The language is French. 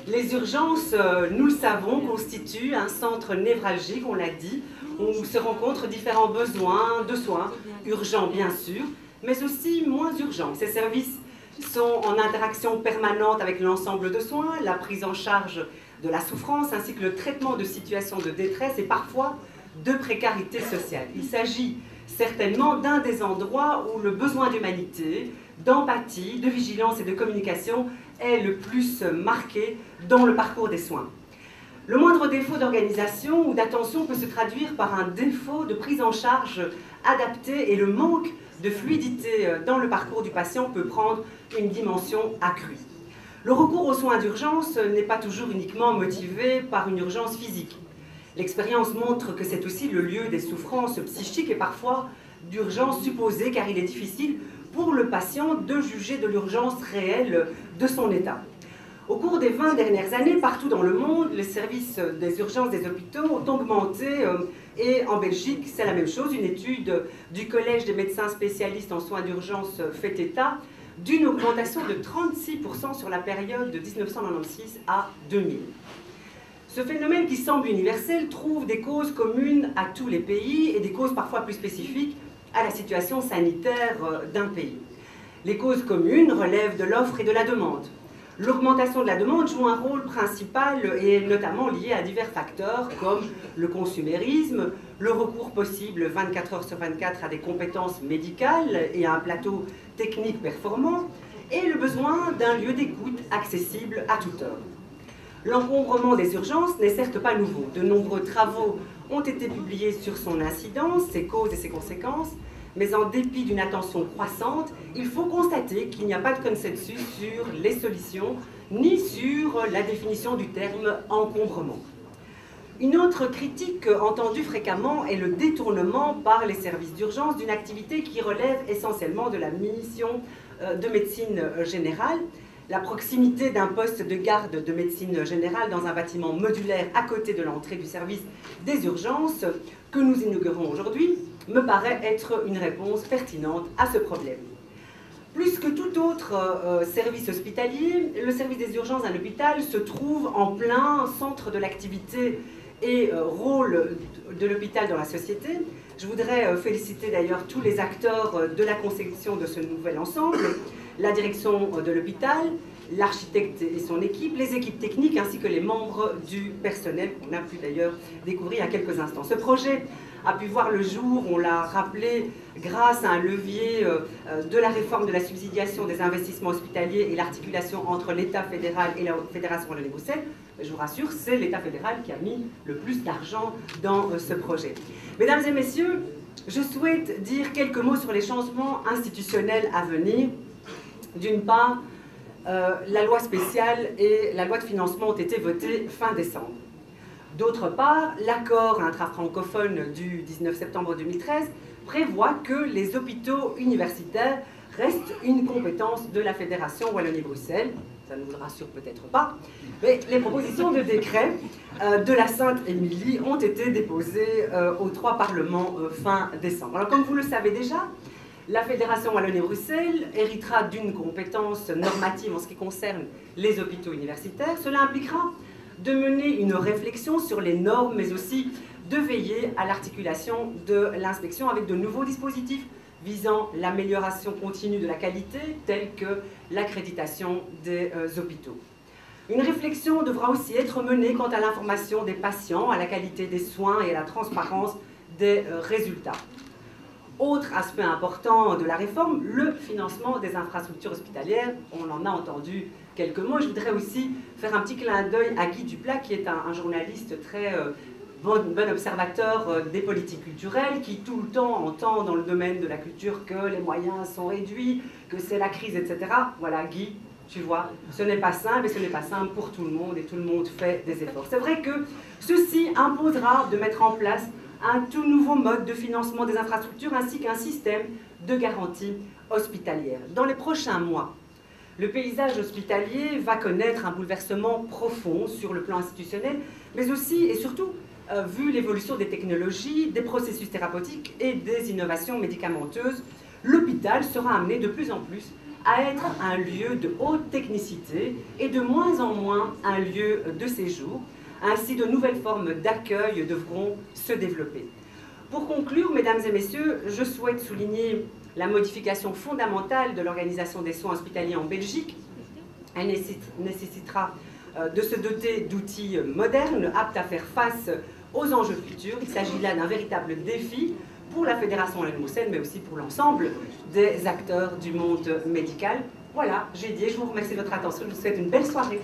Les urgences, nous le savons, constituent un centre névralgique, on l'a dit, où se rencontrent différents besoins de soins, urgents bien sûr, mais aussi moins urgents. Ces services sont en interaction permanente avec l'ensemble de soins, la prise en charge de la souffrance, ainsi que le traitement de situations de détresse et parfois de précarité sociale. Il s'agit certainement d'un des endroits où le besoin d'humanité, d'empathie, de vigilance et de communication est le plus marqué dans le parcours des soins. Le moindre défaut d'organisation ou d'attention peut se traduire par un défaut de prise en charge adaptée et le manque de fluidité dans le parcours du patient peut prendre une dimension accrue. Le recours aux soins d'urgence n'est pas toujours uniquement motivé par une urgence physique. L'expérience montre que c'est aussi le lieu des souffrances psychiques et parfois d'urgence supposée, car il est difficile pour le patient de juger de l'urgence réelle de son état. Au cours des 20 dernières années, partout dans le monde, les services des urgences des hôpitaux ont augmenté et en Belgique, c'est la même chose. Une étude du Collège des médecins spécialistes en soins d'urgence fait état d'une augmentation de 36% sur la période de 1996 à 2000. Ce phénomène qui semble universel trouve des causes communes à tous les pays et des causes parfois plus spécifiques à la situation sanitaire d'un pays. Les causes communes relèvent de l'offre et de la demande. L'augmentation de la demande joue un rôle principal et est notamment liée à divers facteurs comme le consumérisme, le recours possible 24 heures sur 24 à des compétences médicales et à un plateau technique performant, et le besoin d'un lieu d'écoute accessible à toute heure. L'encombrement des urgences n'est certes pas nouveau. De nombreux travaux ont été publiés sur son incidence, ses causes et ses conséquences, mais en dépit d'une attention croissante, il faut constater qu'il n'y a pas de consensus sur les solutions, ni sur la définition du terme encombrement. Une autre critique entendue fréquemment est le détournement par les services d'urgence d'une activité qui relève essentiellement de la mission de médecine générale. La proximité d'un poste de garde de médecine générale dans un bâtiment modulaire à côté de l'entrée du service des urgences que nous inaugurons aujourd'hui me paraît être une réponse pertinente à ce problème. Plus que tout autre service hospitalier, le service des urgences d'un hôpital se trouve en plein centre de l'activité et rôle de l'hôpital dans la société. Je voudrais féliciter d'ailleurs tous les acteurs de la conception de ce nouvel ensemble, la direction de l'hôpital, l'architecte et son équipe, les équipes techniques ainsi que les membres du personnel qu'on a pu d'ailleurs découvrir à quelques instants. Ce projet a pu voir le jour, on l'a rappelé, grâce à un levier de la réforme de la subsidiation des investissements hospitaliers et l'articulation entre l'État fédéral et la Fédération Wallonie-Bruxelles. Je vous rassure, c'est l'État fédéral qui a mis le plus d'argent dans ce projet. Mesdames et messieurs, je souhaite dire quelques mots sur les changements institutionnels à venir. D'une part, la loi spéciale et la loi de financement ont été votées fin décembre. D'autre part, l'accord intra-francophone du 19 septembre 2013 prévoit que les hôpitaux universitaires restent une compétence de la Fédération Wallonie-Bruxelles. Ça ne vous rassure peut-être pas, mais les propositions de décret de la Sainte-Émilie ont été déposées aux 3 parlements fin décembre. Alors comme vous le savez déjà, la Fédération Wallonie-Bruxelles héritera d'une compétence normative en ce qui concerne les hôpitaux universitaires. Cela impliquera de mener une réflexion sur les normes, mais aussi de veiller à l'articulation de l'inspection avec de nouveaux dispositifs visant l'amélioration continue de la qualité, telle que l'accréditation des hôpitaux. Une réflexion devra aussi être menée quant à l'information des patients, à la qualité des soins et à la transparence des résultats. Autre aspect important de la réforme, le financement des infrastructures hospitalières. On en a entendu quelques mots. Je voudrais aussi faire un petit clin d'œil à Guy Duplat, qui est un journaliste très bon observateur des politiques culturelles, qui tout le temps entend dans le domaine de la culture que les moyens sont réduits, que c'est la crise, etc. Voilà, Guy, tu vois, ce n'est pas simple, et ce n'est pas simple pour tout le monde, et tout le monde fait des efforts. C'est vrai que ceci imposera de mettre en place un tout nouveau mode de financement des infrastructures ainsi qu'un système de garantie hospitalière. Dans les prochains mois, le paysage hospitalier va connaître un bouleversement profond sur le plan institutionnel, mais aussi et surtout vu l'évolution des technologies, des processus thérapeutiques et des innovations médicamenteuses, l'hôpital sera amené de plus en plus à être un lieu de haute technicité et de moins en moins un lieu de séjour. Ainsi, de nouvelles formes d'accueil devront se développer. Pour conclure, mesdames et messieurs, je souhaite souligner la modification fondamentale de l'organisation des soins hospitaliers en Belgique. Elle nécessitera de se doter d'outils modernes, aptes à faire face aux enjeux futurs. Il s'agit là d'un véritable défi pour la Fédération Wallonie-Bruxelles, mais aussi pour l'ensemble des acteurs du monde médical. Voilà, j'ai dit, je vous remercie de votre attention, je vous souhaite une belle soirée.